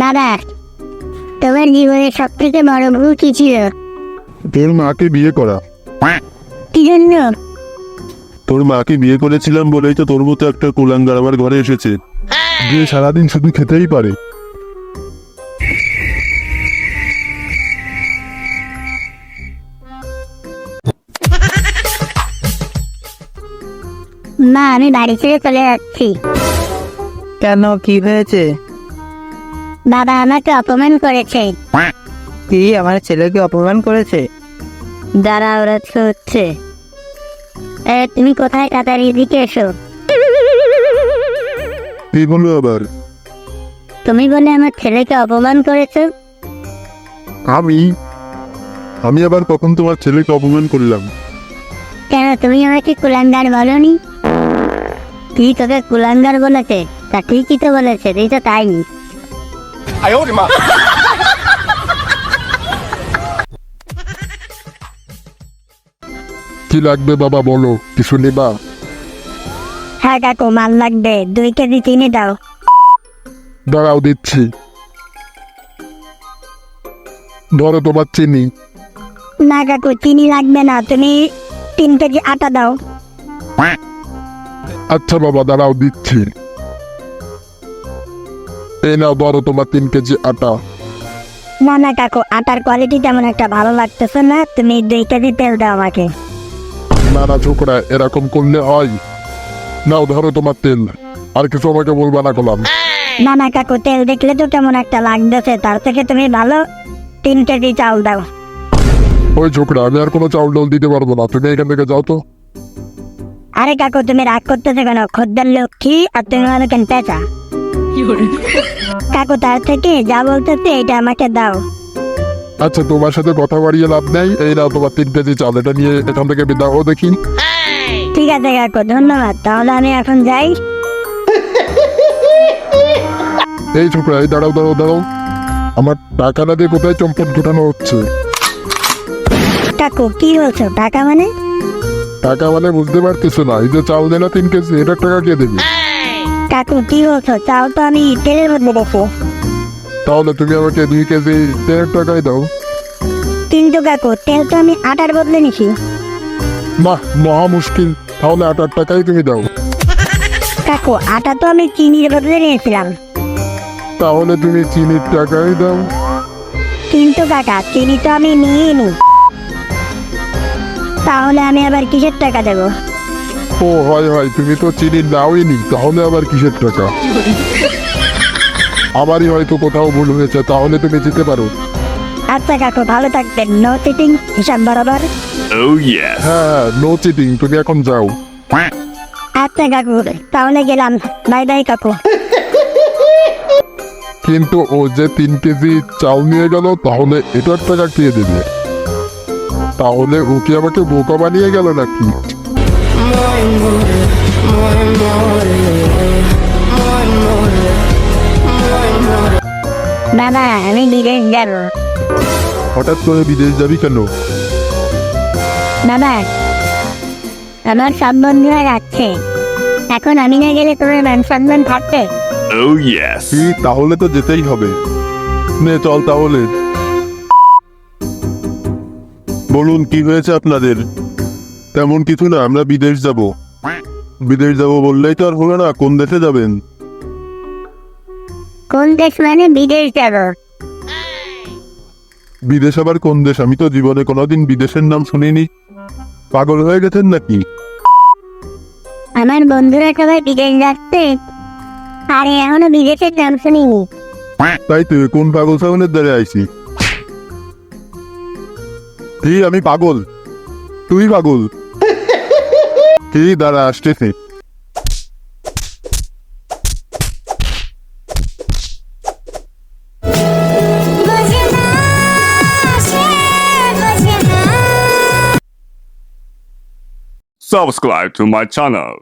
দাদা, তোমার জীবনের সব থেকে বড় ভুল কি ছিল? তোর মাকে বিয়ে করা। কি জন্য? তোর মাকে বিয়ে করেছিলাম বলেই তো তোর মতো একটা কুলাঙ্গার আমার ঘরে এসেছে, যে সারাদিন শুধু খেতেই পারে। মা, আমি বাড়ি ছেড়ে চলে যাচ্ছি। কেন, কি হয়েছে? বাবা আমাকে অপমান করেছে। কি, আমার ছেলেকে অপমান করেছে? দাঁড়া, ওরা তো হচ্ছে। তুমি কোথায়? তাড়াতাড়ি এদিকে এসো। কি বললো আবার? তুমি বলে আমার ছেলেকে অপমান করেছো। আমি আমি আবার কখন তোমার ছেলেকে অপমান করলাম? কেন, তুমি আমাকে কুলাঙ্গার বলনি? কি তোকে কুলাঙ্গার বলেছে? তা ঠিকই তো বলেছে, তুই তো তাই। কি লাগবে বাবা, বলো, কিছু নেবা? হ্যাঁ কাকু, মাল লাগবে, 2 কেজি চিনি দাও। দাঁড়াও, দিচ্ছি। ধরো তোমার চিনি। না কাকু, চিনি লাগবে না, তুমি 3 কেজি আটা দাও। আচ্ছা বাবা, দাঁড়াও, দিচ্ছি। এই নাও, ধরো তোমার 3 কেজি আটা। না না কাকু, আটার কোয়ালিটি তেমন একটা ভালো লাগতেছে না, তুমি 2 কেজি তেল দাও আমাকে। না না ছোকরা, এরকম করলে হয়? নাও, ধরো তোমার তেল। আর কিছু আমাকে বলবা না কলাম। না না কাকু, তেল দেখলে তো কেমন একটা লাগতেছে, তার থেকে তুমি ভালো 3 কেজি চাল দাও। ওই ছোকরা, আমি আর কোনো চাউল ডাউল দিতে পারবো না, তুমি এখান থেকে যাও তো। আরে কাকু, তুমি রাগ করতেছো কেন? খদ্দের লক্ষ্মী আর তুমি আমাকে কেন পেঁচা? কাকু, তার থেকে যা বলতেছে এটা আমাকে দাও। আচ্ছা, তোমার সাথে কথা বাড়িয়ে লাভ নেই, এই নাও তোমার 3 কেজি চাল, এটা নিয়ে এখান থেকে বিদায় হও দেখি। ঠিক আছে কাকু, ধন্যবাদ, তাহলে আমি এখন যাই। এই ছোকরা, এই দাঁড়াও দাঁড়াও দাঁড়াও, আমার টাকা না দিয়ে কোথায় চম্পট ঘটানো হচ্ছে? কাকু, কি বলছো? টাকা মানে? টাকা মানে বুঝতে পারতেছো না? এই যে চাল দেয় না 3 কেজি, এটার টাকা কে দেবে? কাকু, কি বলছো? চাল তো আমি তেলের বদলে দেখো। তাহলে তুমি আমাকে 2 কেজি তেলের টাকাই দাও। কিন্তু কাকু, তেল তো আমি আটার বদলে নিছি। না, মহা মুশকিল, তাহলে 8 টাকাই তুমি দাও। কাকু, আটা তো আমি চিনির বদলে নিয়েছিলাম। তাহলে তুমি চিনির টাকাই দাও। কিন্তু কাকা, চিনি তো আমি নিয়ে নি, তাহলে আমি আবার কিসের টাকা দেবো? ও হয় হয়, তুমি তো চিনি নাওই নি, তাহলে আবার কিসের টাকা? আমারই হয়তো কোথাও ভুল হয়েছে, তাহলে তুমি যেতে পারো। আচ্ছা কাকু, ভালো থাকবেন, নো চিটিং, হিসাব বরাবর। হ্যাঁ, নো চিটিং, তুমি এখন যাও। আচ্ছা কাকু, তাহলে গেলাম, বাই বাই কাকু। কিন্তু ও যে 3 কেজি চাল নিয়ে গেল, তাহলে এটার টাকা কে দেবে? তাহলে ও কি আমাকে বোকা বানিয়ে গেল নাকি? বাবা, আমি বিদেশ যাব। হঠাৎ করে বিদেশ যাবি কেন? বাবা, আমার সব বন্ধুরা যাচ্ছে, এখন আমি না গেলে তোমার মান সম্মান থাকবে? কি, তাহলে তো যেতেই হবে। নে চল তাহলে। বলুন, কি হয়েছে আপনাদের? তেমন কিছু না, আমরা বিদেশ যাব। বিদেশ যাব বললেই তো আর হলো না, কোন দেশে যাবেন? কোন দেশ মানে বিদেশ যাব? বিদেশ আবার কোন দেশ? আমি তো জীবনে কোনোদিন বিদেশের নাম শুনিনি। পাগল হয়ে গেছেন নাকি? আমার বন্ধুরা সবাই বিদেশ যাচ্ছে, আরে এখনো বিদেশের নাম শুনিনি। তাই তুই কোন পাগল সাগনের দ্বারে আইছি? কি, আমি পাগল? তুই পাগল? কি, দাঁড়া, আসতেছে। Subscribe to my channel.